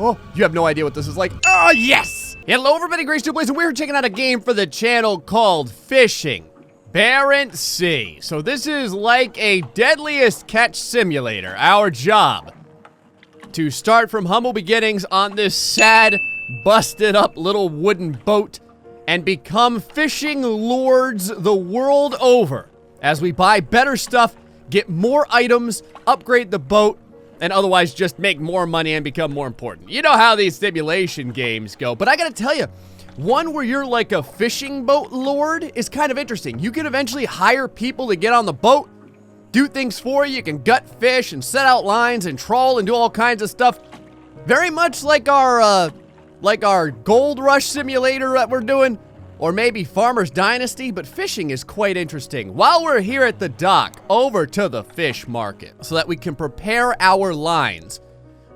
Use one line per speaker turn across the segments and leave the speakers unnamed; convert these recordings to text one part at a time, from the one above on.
Oh, you have no idea what this is like. Oh, yes! Hello, everybody, GrayStillPlays, and we're checking out a game for the channel called Fishing. Barents Sea. So this is like a deadliest catch simulator. Our job to start from humble beginnings on this sad, busted up little wooden boat and become fishing lords the world over as we buy better stuff, get more items, upgrade the boat, and otherwise just make more money and become more important. You know how these simulation games go, but I gotta tell you, one where you're like a fishing boat lord is kind of interesting. You can eventually hire people to get on the boat, do things for you. You can gut fish and set out lines and trawl and do all kinds of stuff. Very much like our Gold Rush simulator that we're doing, or maybe Farmer's Dynasty, but fishing is quite interesting. While we're here at the dock, over to the fish market so that we can prepare our lines.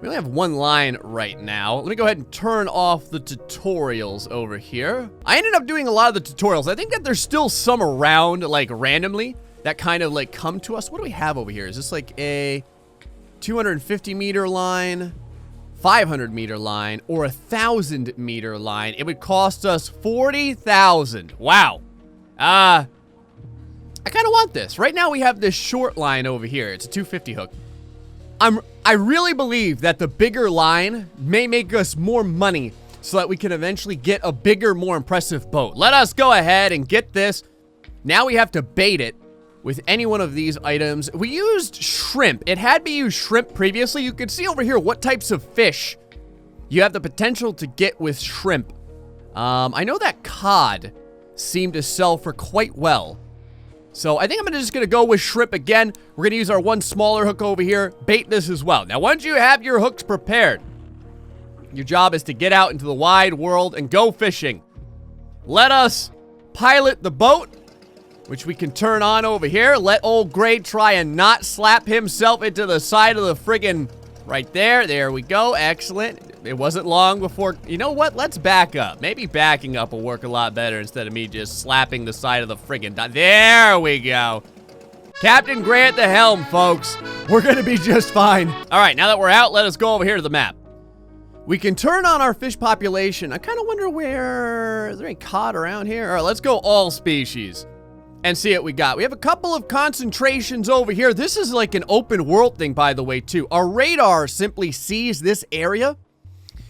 We only have one line right now. Let me go ahead and turn off the tutorials over here. I ended up doing a lot of the tutorials. I think that there's still some around, like, randomly that kind of, like, come to us. What do we have over here? Is this, like, a 250-meter line, 500-meter line, or a 1,000-meter line? It would cost us 40,000. Wow. I kind of want this. Right now we have this short line over here. It's a 250 hook. I really believe that the bigger line may make us more money so that we can eventually get a bigger, more impressive boat. Let us go ahead and get this. Now we have to bait it with any one of these items. We used shrimp. It had me use shrimp previously. You can see over here what types of fish you have the potential to get with shrimp. I know that cod seemed to sell for quite well. So I think I'm just gonna go with shrimp again. We're gonna use our one smaller hook over here, bait this as well. Now, once you have your hooks prepared, your job is to get out into the wide world and go fishing. Let us pilot the boat, which we can turn on over here. Let old Gray try and not slap himself into the side of the friggin' right there. There we go. Excellent. It wasn't long before... You know what? Let's back up. Maybe backing up will work a lot better instead of me just slapping the side of the friggin' There we go. Captain Gray at the helm, folks. We're gonna be just fine. All right, now that we're out, let us go over here to the map. We can turn on our fish population. I kind of wonder where... Is there any cod around here? All right, let's go all species and see what we got. We have a couple of concentrations over here. This is like an open world thing, by the way, too. Our radar simply sees this area,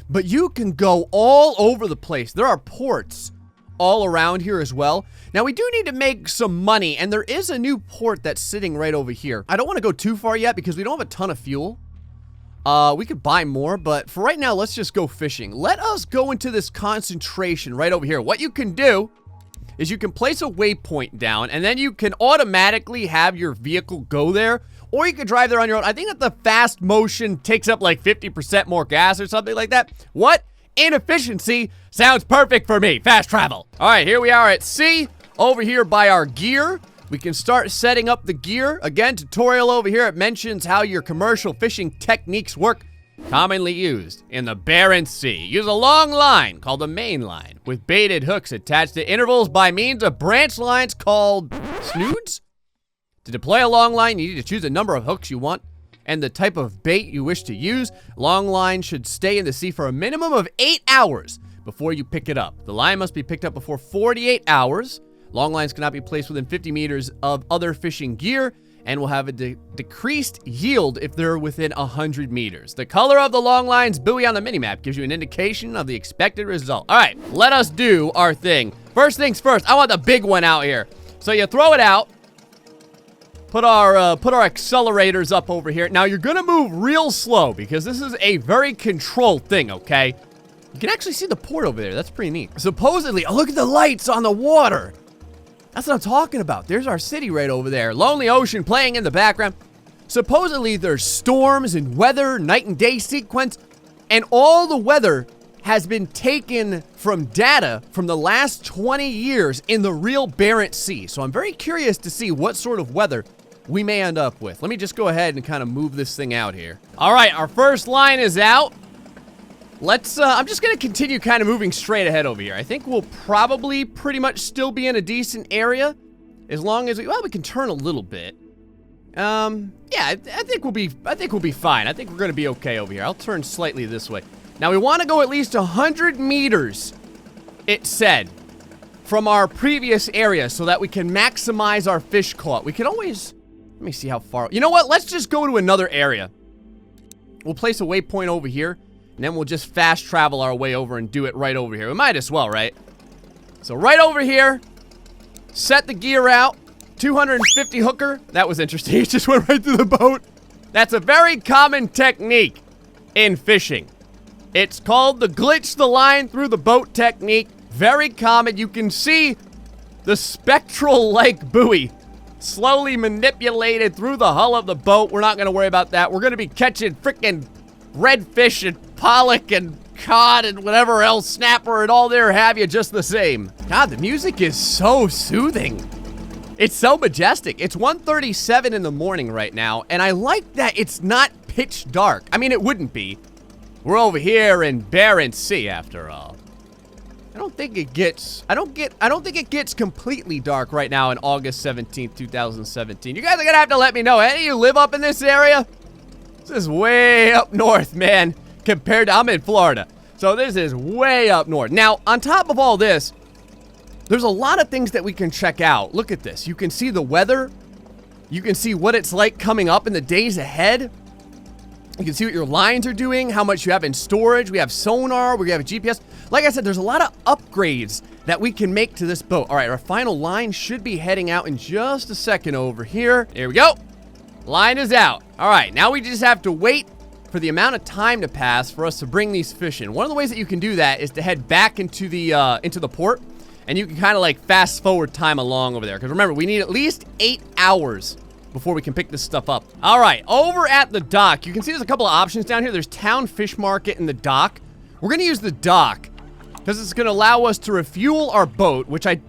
but you can go all over the place. There are ports all around here as well. Now, we do need to make some money, and there is a new port that's sitting right over here. I don't want to go too far yet because we don't have a ton of fuel. We could buy more, but for right now, let's just go fishing. Let us go into this concentration right over here. What you can do is you can place a waypoint down, and then you can automatically have your vehicle go there, or you can drive there on your own. I think that the fast motion takes up like 50% more gas or something like that. What? Inefficiency sounds perfect for me. Fast travel. All right, here we are at sea, over here by our gear. We can start setting up the gear. Again, tutorial over here. It mentions how your commercial fishing techniques work. Commonly used in the Barents Sea. Use a long line called the main line with baited hooks attached to intervals by means of branch lines called snoods. To deploy a long line, you need to choose a number of hooks you want and the type of bait you wish to use. Long line should stay in the sea for a minimum of 8 hours before you pick it up. The line must be picked up before 48 hours. Long lines cannot be placed within 50 meters of other fishing gear and will have a decreased yield if they're within 100 meters. The color of the long line's buoy on the minimap gives you an indication of the expected result. All right, let us do our thing. First things first, I want the big one out here. So you throw it out, put our accelerators up over here. Now you're gonna move real slow because this is a very controlled thing, okay? You can actually see the port over there. That's pretty neat. Supposedly, oh, look at the lights on the water. That's what I'm talking about. There's our city right over there. Lonely ocean playing in the background. Supposedly, there's storms and weather, night and day sequence, and all the weather has been taken from data from the last 20 years in the real Barents Sea. So I'm very curious to see what sort of weather we may end up with. Let me just go ahead and kind of move this thing out here. All right, our first line is out. Let's, I'm just gonna continue kind of moving straight ahead over here. I think we'll probably pretty much still be in a decent area as long as we can turn a little bit. Yeah, I think we'll be fine. I think we're gonna be okay over here. I'll turn slightly this way. Now we want to go at least 100 meters, it said, from our previous area so that we can maximize our fish caught. We can always, let me see how far. You know what? Let's just go to another area. We'll place a waypoint over here, and then we'll just fast travel our way over and do it right over here. We might as well, right? So right over here, set the gear out, 250 hooker. That was interesting. It just went right through the boat. That's a very common technique in fishing. It's called the glitch the line through the boat technique. Very common. You can see the spectral-like buoy slowly manipulated through the hull of the boat. We're not going to worry about that. We're going to be catching freaking redfish and pollock and cod and whatever else, snapper and all there have you just the same. God, the music is so soothing. It's so majestic. It's 1:37 in the morning right now, and I like that it's not pitch dark. I mean, it wouldn't be. We're over here in Barents Sea, after all. I don't think it gets completely dark right now in August 17th, 2017. You guys are gonna have to let me know. Any of you live up in this area? This is way up north, man, compared to, I'm in Florida. So this is way up north. Now, on top of all this, there's a lot of things that we can check out. Look at this. You can see the weather. You can see what it's like coming up in the days ahead. You can see what your lines are doing, how much you have in storage. We have sonar, we have a GPS. Like I said, there's a lot of upgrades that we can make to this boat. All right, our final line should be heading out in just a second over here. Here we go. Line is out. All right, now we just have to wait for the amount of time to pass for us to bring these fish in. One of the ways that you can do that is to head back into the port, and you can kind of like fast forward time along over there. Because remember, we need at least 8 hours before we can pick this stuff up. All right, over at the dock, you can see there's a couple of options down here. There's Town Fish Market and the dock. We're gonna use the dock because it's gonna allow us to refuel our boat, which I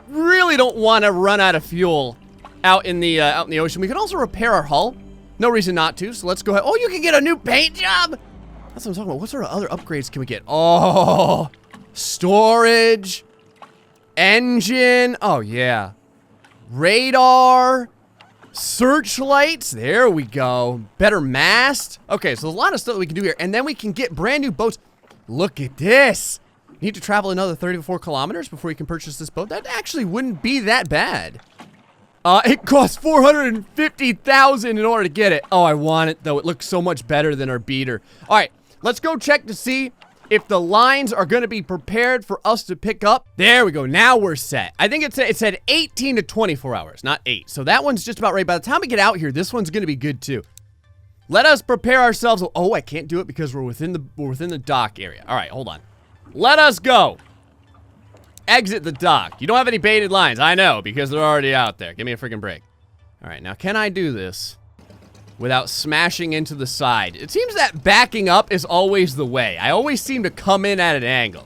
really don't want to run out of fuel out in the ocean. We can also repair our hull. No reason not to, so let's go ahead. Oh, you can get a new paint job? That's what I'm talking about. What sort of other upgrades can we get? Oh, storage, engine. Oh, yeah. Radar, searchlights. There we go. Better mast. Okay, so there's a lot of stuff that we can do here, and then we can get brand new boats. Look at this. You need to travel another 34 kilometers before you can purchase this boat. That actually wouldn't be that bad. It costs $450,000 in order to get it. Oh, I want it, though. It looks so much better than our beater. All right, let's go check to see if the lines are going to be prepared for us to pick up. There we go. Now we're set. I think it said 18 to 24 hours, not 8. So that one's just about right. By the time we get out here, this one's going to be good, too. Let us prepare ourselves. Oh, I can't do it because we're within the dock area. All right, hold on. Let us go. Exit the dock. You don't have any baited lines. I know, because they're already out there. Give me a freaking break. All right, now can I do this without smashing into the side? It seems that backing up is always the way. I always seem to come in at an angle.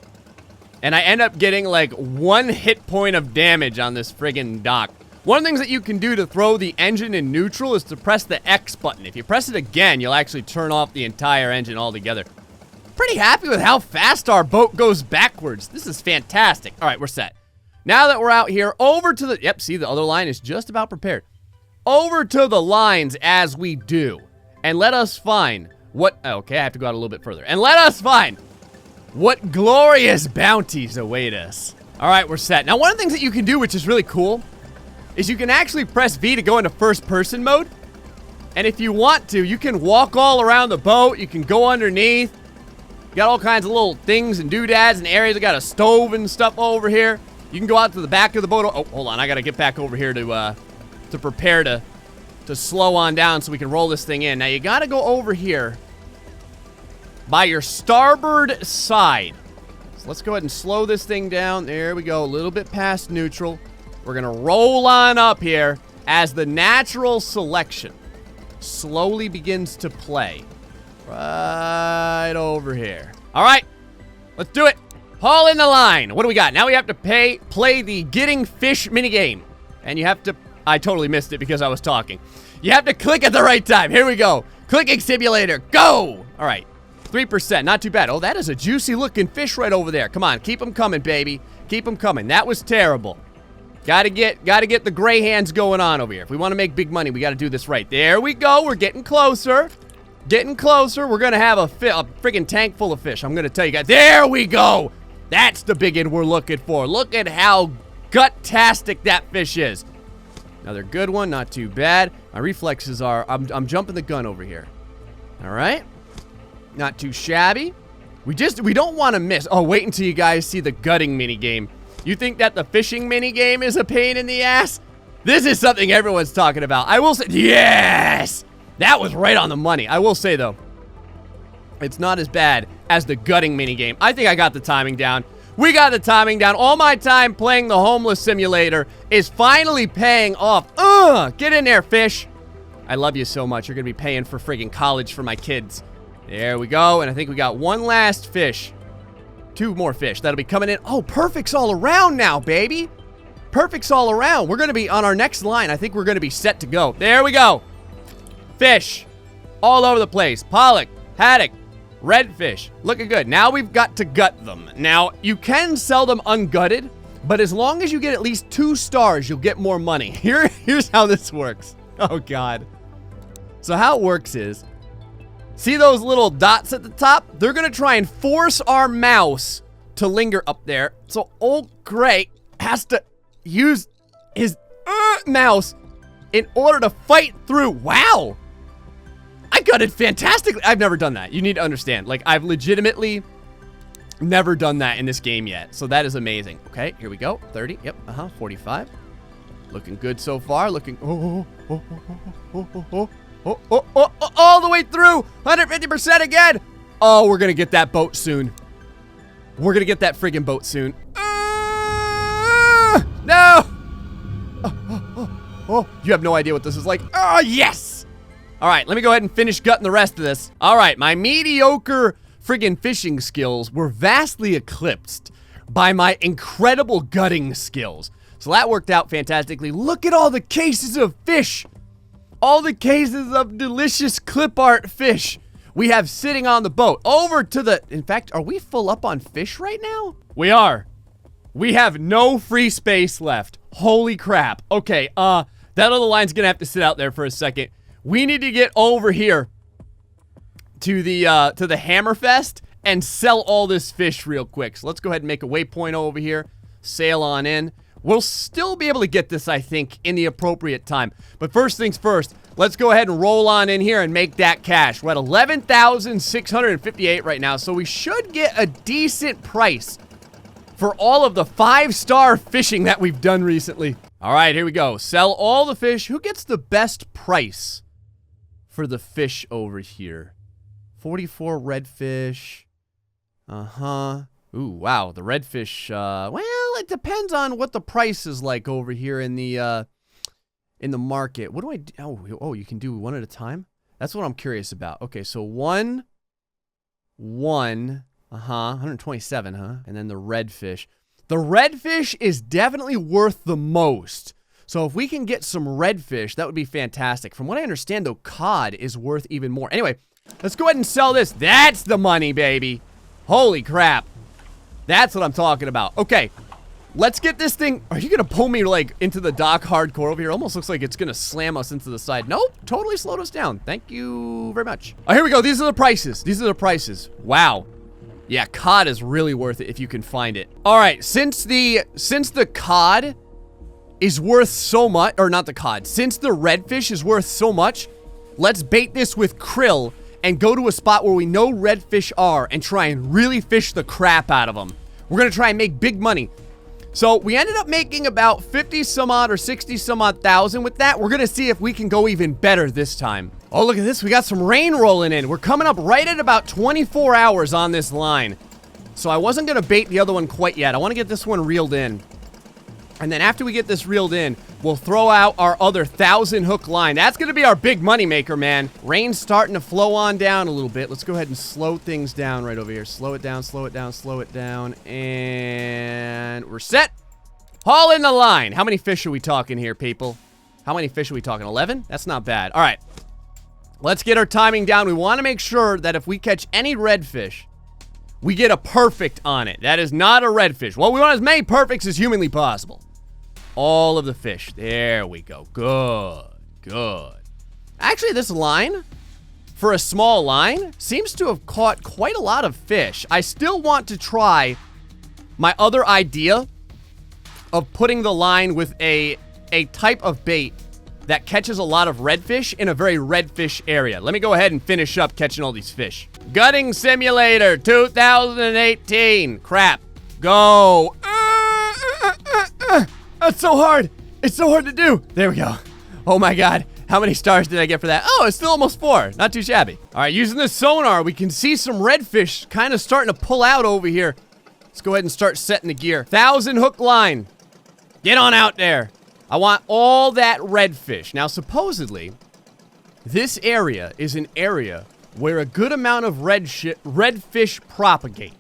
And I end up getting like 1 hit point of damage on this friggin' dock. One of the things that you can do to throw the engine in neutral is to press the X button. If you press it again, you'll actually turn off the entire engine altogether. Pretty happy with how fast our boat goes backwards. This is fantastic. All right, we're set. Now that we're out here, over to the... Yep, see, the other line is just about prepared. Over to the lines as we do. And let us find what... Okay, I have to go out a little bit further. And let us find what glorious bounties await us. All right, we're set. Now, one of the things that you can do, which is really cool, is you can actually press V to go into first-person mode. And if you want to, you can walk all around the boat. You can go underneath. You got all kinds of little things and doodads and areas. I got a stove and stuff over here. You can go out to the back of the boat. Oh, hold on. I got to get back over here to prepare to slow on down so we can roll this thing in. Now, you got to go over here by your starboard side. So let's go ahead and slow this thing down. There we go. A little bit past neutral. We're going to roll on up here as the natural selection slowly begins to play. Right over here. All right, let's do it. Haul in the line. What do we got? Now we have to play the getting fish minigame. And you have to... I totally missed it because I was talking. You have to click at the right time. Here we go. Clicking simulator. Go. All right. 3%. Not too bad. Oh, that is a juicy looking fish right over there. Come on. Keep them coming, baby. Keep them coming. That was terrible. Gotta get the gray hands going on over here. If we want to make big money, we got to do this right. There we go. We're getting closer. Getting closer. We're going to have a freaking tank full of fish. I'm going to tell you guys. There we go. That's the big one we're looking for. Look at how gut-tastic that fish is. Another good one. Not too bad. My reflexes are... I'm jumping the gun over here. All right. Not too shabby. We don't want to miss. Oh, wait until you guys see the gutting minigame. You think that the fishing minigame is a pain in the ass? This is something everyone's talking about. I will say... Yes! That was right on the money. I will say, though, it's not as bad as the gutting minigame. I think I got the timing down. We got the timing down. All my time playing the homeless simulator is finally paying off. Get in there, fish. I love you so much. You're going to be paying for friggin' college for my kids. There we go. And I think we got one last fish. 2 more fish. That'll be coming in. Oh, perfect's all around now, baby. Perfect's all around. We're going to be on our next line. I think we're going to be set to go. There we go. Fish all over the place. Pollock, haddock, redfish. Looking good. Now we've got to gut them. Now, you can sell them ungutted, but as long as you get at least 2 stars, you'll get more money. Here's how this works. Oh, God. So how it works is, see those little dots at the top? They're going to try and force our mouse to linger up there. So old Gray has to use his mouse in order to fight through. Wow. I gutted fantastically. I've never done that. You need to understand. Like, I've legitimately never done that in this game yet. So that is amazing. Okay, here we go. 30. Yep. 45. Looking good so far. Looking. All the way through. 150% again. Oh, we're going to get that boat soon. We're going to get that friggin' boat soon. No. Oh, you have no idea what this is like. Oh, yes. All right, let me go ahead and finish gutting the rest of this. All right, my mediocre friggin' fishing skills were vastly eclipsed by my incredible gutting skills. So that worked out fantastically. Look at all the cases of fish. All the cases of delicious clip art fish we have sitting on the boat. Over to the... In fact, are we full up on fish right now? We are. We have no free space left. Holy crap. Okay, that other line's gonna have to sit out there for a second. We need to get over here to the Hammerfest and sell all this fish real quick. So let's go ahead and make a waypoint over here. Sail on in. We'll still be able to get this, I think, in the appropriate time. But first things first, let's go ahead and roll on in here and make that cash. We're at 11,658 right now, so we should get a decent price for all of the 5-star fishing that we've done recently. All right, here we go. Sell all the fish. Who gets the best price for the fish over here? 44 redfish. Ooh, wow. The redfish, well, it depends on what the price is like over here in the market. What do I do? Oh, you can do one at a time? That's what I'm curious about. Okay, so 127, huh? And then the redfish. The redfish is definitely worth the most. So if we can get some redfish, that would be fantastic. From what I understand, though, cod is worth even more. Anyway, let's go ahead and sell this. That's the money, baby. Holy crap. That's what I'm talking about. Okay, let's get this thing. Are you going to pull me, like, into the dock hardcore over here? Almost looks like it's going to slam us into the side. Nope, totally slowed us down. Thank you very much. Oh, here we go. These are the prices. These are the prices. Wow. Yeah, cod is really worth it if you can find it. All right, since the cod is worth so much, or not the cod, since the redfish is worth so much, let's bait this with krill and go to a spot where we know redfish are and try and really fish the crap out of them. We're gonna try and make big money. So we ended up making about 50 some odd or 60 some odd thousand with that. We're gonna see if we can go even better this time. Oh, look at this. We got some rain rolling in. We're coming up right at about 24 hours on this line. So I wasn't gonna bait the other one quite yet. I wanna get this one reeled in. And then after we get this reeled in, we'll throw out our other 1,000 hook line. That's gonna be our big money maker, man. Rain's starting to flow on down a little bit. Let's go ahead and slow things down right over here. Slow it down, slow it down, slow it down. And we're set. Haul in the line. How many fish are we talking here, people? How many fish are we talking? 11? That's not bad. All right. Let's get our timing down. We want to make sure that if we catch any redfish, we get a perfect on it. That is not a redfish. Well, we want as many perfects as humanly possible. All of the fish. There we go. Good. Good. Actually, this line for a small line, seems to have caught quite a lot of fish. I still want to try my other idea of putting the line with a type of bait that catches a lot of redfish in a very redfish area. Let me go ahead and finish up catching all these fish. Gutting Simulator 2018. Crap. Go. That's so hard. It's so hard to do. There we go. Oh my God. How many stars did I get for that? Oh, it's still almost 4. Not too shabby. All right, using the sonar, we can see some redfish kind of starting to pull out over here. Let's go ahead and start setting the gear. 1,000 hook line. Get on out there. I want all that redfish. Now, supposedly, this area is an area where a good amount of redfish propagate.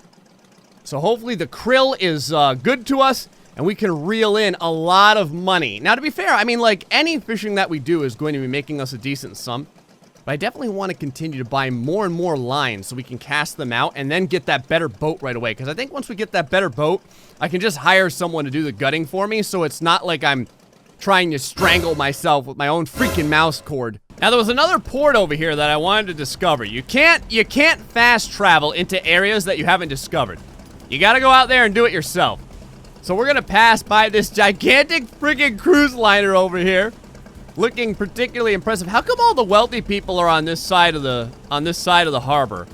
So hopefully the krill is good to us, and we can reel in a lot of money. Now, to be fair, I mean, like, any fishing that we do is going to be making us a decent sum. But I definitely want to continue to buy more and more lines so we can cast them out and then get that better boat right away. Because I think once we get that better boat, I can just hire someone to do the gutting for me, so it's not like I'm trying to strangle myself with my own freaking mouse cord. Now, there was another port over here that I wanted to discover. You can't fast travel into areas that you haven't discovered. You gotta go out there and do it yourself. So we're gonna pass by this gigantic freaking cruise liner over here, looking particularly impressive. How come all the wealthy people are on this side of the harbor?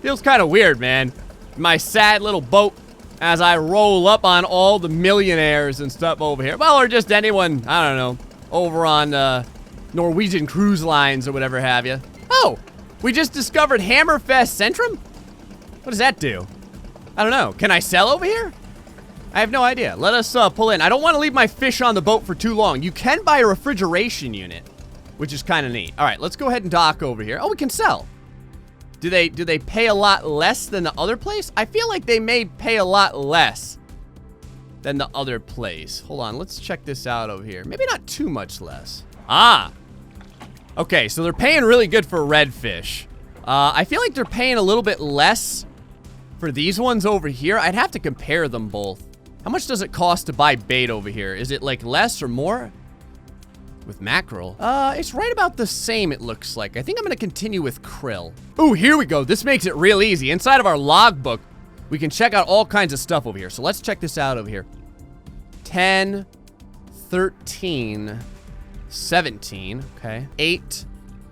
Feels kind of weird, man. My sad little boat as I roll up on all the millionaires and stuff over here. Well, or just anyone, I don't know, over on Norwegian cruise lines or whatever have you. Oh, we just discovered Hammerfest Centrum? What does that do? I don't know. Can I sell over here? I have no idea. Let us pull in. I don't want to leave my fish on the boat for too long. You can buy a refrigeration unit, which is kind of neat. All right, let's go ahead and dock over here. Oh, we can sell. Do they pay a lot less than the other place? I feel like they may pay a lot less than the other place. Hold on, let's check this out over here. Maybe not too much less. Ah. Okay, so they're paying really good for redfish. I feel like they're paying a little bit less for these ones over here. I'd have to compare them both. How much does it cost to buy bait over here? Is it like less or more? With mackerel? It's right about the same, it looks like. I think I'm gonna continue with krill. Ooh, here we go. This makes it real easy. Inside of our logbook, we can check out all kinds of stuff over here. So let's check this out over here. 10, 13, 17, okay. 8,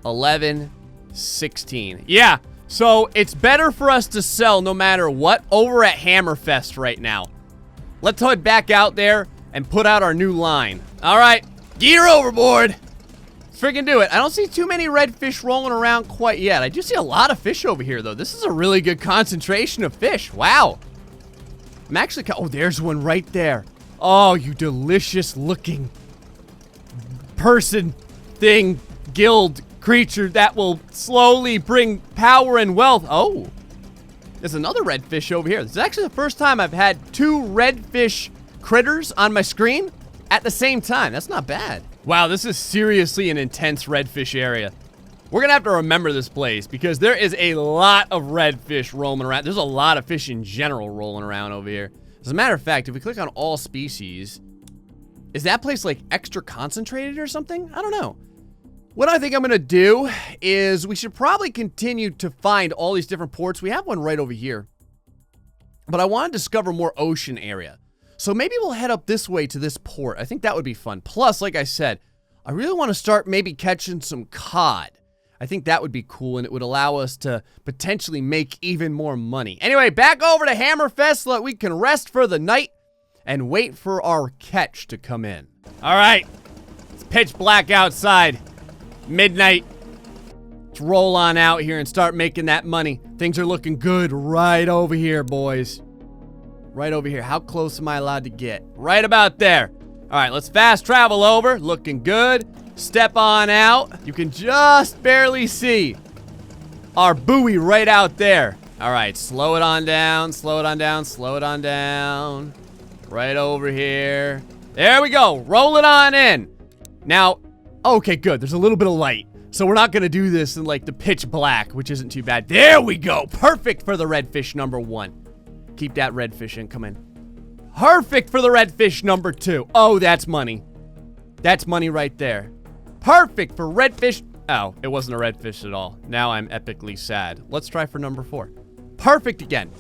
11, 16. Yeah, so it's better for us to sell no matter what over at Hammerfest right now. Let's head back out there and put out our new line. All right, gear overboard. Let's freaking do it. I don't see too many redfish rolling around quite yet. I do see a lot of fish over here, though. This is a really good concentration of fish. Wow. I'm actually, oh, there's one right there. Oh, you delicious looking person, thing, guild, creature that will slowly bring power and wealth. Oh. There's another redfish over here. This is actually the first time I've had 2 redfish critters on my screen at the same time. That's not bad. Wow, this is seriously an intense redfish area. We're gonna have to remember this place because there is a lot of redfish roaming around. There's a lot of fish in general rolling around over here. As a matter of fact, if we click on all species, is that place like extra concentrated or something? I don't know. What I think I'm gonna do is we should probably continue to find all these different ports. We have one right over here, but I want to discover more ocean area. So maybe we'll head up this way to this port. I think that would be fun. Plus, like I said, I really want to start maybe catching some cod. I think that would be cool, and it would allow us to potentially make even more money. Anyway, back over to Hammerfest so that we can rest for the night and wait for our catch to come in. All right, it's pitch black outside. Midnight. Let's roll on out here and start making that money. Things are looking good right over here, boys. Right over here. How close am I allowed to get? Right about there. All right, let's fast travel over. Looking good. Step on out. You can just barely see our buoy right out there. All right, slow it on down, slow it on down, slow it on down. Right over here. There we go. Roll it on in. Now, okay, good. There's a little bit of light. So we're not going to do this in like the pitch black, which isn't too bad. There we go. Perfect for the redfish number 1. Keep that redfish in. Come in. Perfect for the redfish number 2. Oh, that's money. That's money right there. Perfect for redfish. Oh, it wasn't a redfish at all. Now I'm epically sad. Let's try for number 4. Perfect again.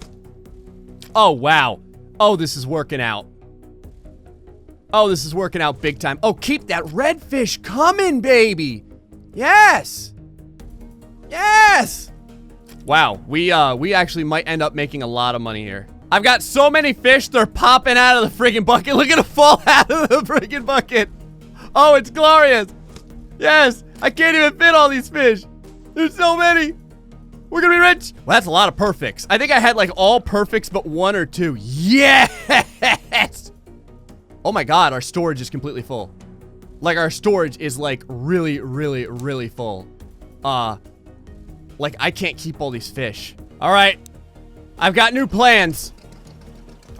Oh, wow. Oh, this is working out. Oh, this is working out big time. Oh, keep that redfish coming, baby. Yes. Yes. Wow, we actually might end up making a lot of money here. I've got so many fish, they're popping out of the friggin' bucket. Look at them fall out of the friggin' bucket. Oh, it's glorious. Yes, I can't even fit all these fish. There's so many. We're gonna be rich. Well, that's a lot of perfects. I think I had like all perfects but 1 or 2. Yes. Oh my God, our storage is completely full. Like our storage is like really, really, really full. Like I can't keep all these fish. All right, I've got new plans.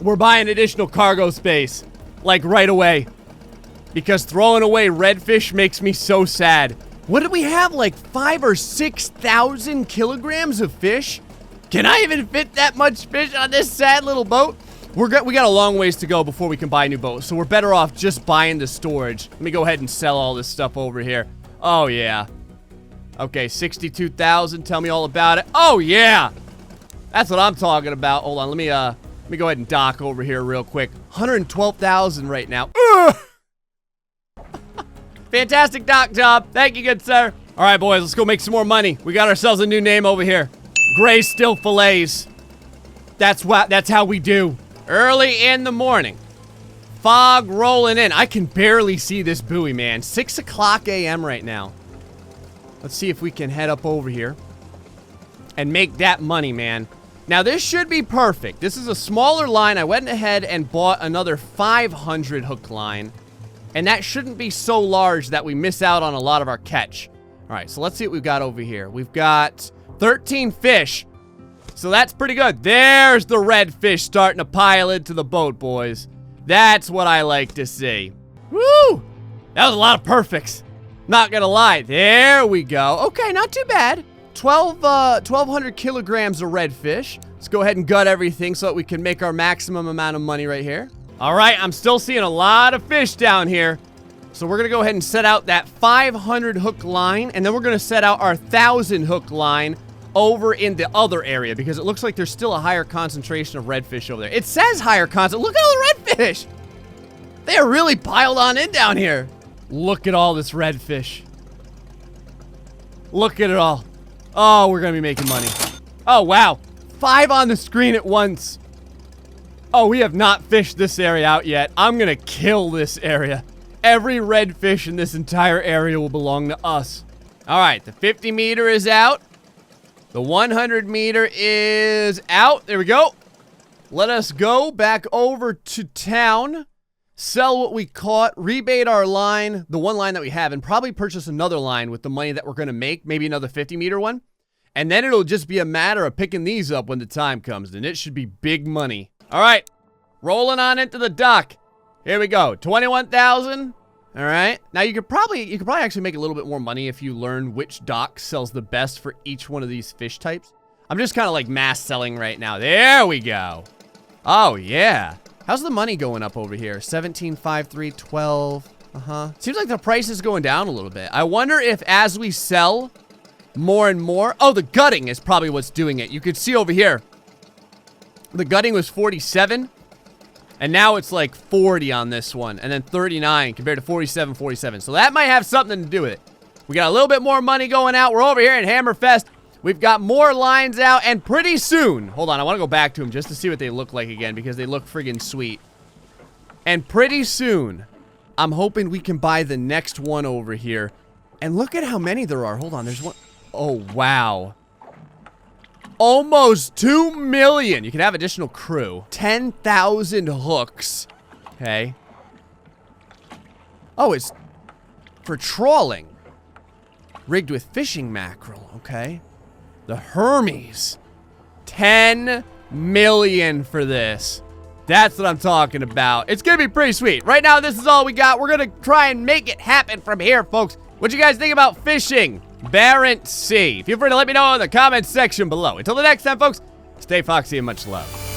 We're buying additional cargo space, like right away. Because throwing away redfish makes me so sad. What did we have, like 5,000 or 6,000 kilograms of fish? Can I even fit that much fish on this sad little boat? We got a long ways to go before we can buy a new boat, so we're better off just buying the storage. Let me go ahead and sell all this stuff over here. Oh, yeah. Okay, 62,000. Tell me all about it. Oh, yeah. That's what I'm talking about. Hold on. Let me go ahead and dock over here real quick. 112,000 right now. Ugh. Fantastic dock job. Thank you, good sir. All right, boys, let's go make some more money. We got ourselves a new name over here. GrayStillPlays. That's how we do. Early in the morning. Fog rolling in. I can barely see this buoy, man. 6 o'clock a.m. right now. Let's see if we can head up over here and make that money, man. Now, this should be perfect. This is a smaller line. I went ahead and bought another 500 hook line. And that shouldn't be so large that we miss out on a lot of our catch. All right, so let's see what we've got over here. We've got 13 fish. So that's pretty good. There's the red fish starting to pile into the boat, boys. That's what I like to see. Woo! That was a lot of perfects. Not gonna lie. There we go. Okay, not too bad. 1,200 kilograms of red fish. Let's go ahead and gut everything so that we can make our maximum amount of money right here. All right, I'm still seeing a lot of fish down here. So we're gonna go ahead and set out that 500 hook line, and then we're gonna set out our 1,000 hook line over in the other area because it looks like there's still a higher concentration of redfish over there. It says higher concentration. Look at all the redfish. They are really piled on in down here. Look at all this redfish. Look at it all. Oh, we're gonna be making money. Oh, wow. 5 on the screen at once. Oh, we have not fished this area out yet. I'm gonna kill this area. Every redfish in this entire area will belong to us. All right, the 50 meter is out. The 100 meter is out. There we go. Let us go back over to town. Sell what we caught. Rebait our line, the one line that we have, and probably purchase another line with the money that we're going to make. Maybe another 50 meter one. And then it'll just be a matter of picking these up when the time comes. And it should be big money. All right. Rolling on into the dock. Here we go. 21,000. All right. Now you could probably actually make a little bit more money if you learn which dock sells the best for each one of these fish types. I'm just kind of like mass selling right now. There we go. Oh yeah. How's the money going up over here? 17, 5, 3, 12. Seems like the price is going down a little bit. I wonder if as we sell more and more. Oh, the gutting is probably what's doing it. You could see over here. The gutting was 47. And now it's like 40 on this one. And then 39 compared to 47, 47. So that might have something to do with it. We got a little bit more money going out. We're over here in Hammerfest. We've got more lines out. And pretty soon. Hold on. I want to go back to them just to see what they look like again. Because they look friggin' sweet. And pretty soon, I'm hoping we can buy the next one over here. And look at how many there are. Hold on. There's one. Oh, wow. Almost 2 million. You can have additional crew. 10,000 hooks. Okay. Oh, it's for trawling. Rigged with fishing mackerel. Okay. The Hermes. 10 million for this. That's what I'm talking about. It's gonna be pretty sweet. Right now, this is all we got. We're gonna try and make it happen from here, folks. What you guys think about fishing Barents Sea? Feel free to let me know in the comments section below. Until the next time, folks, stay foxy and much love.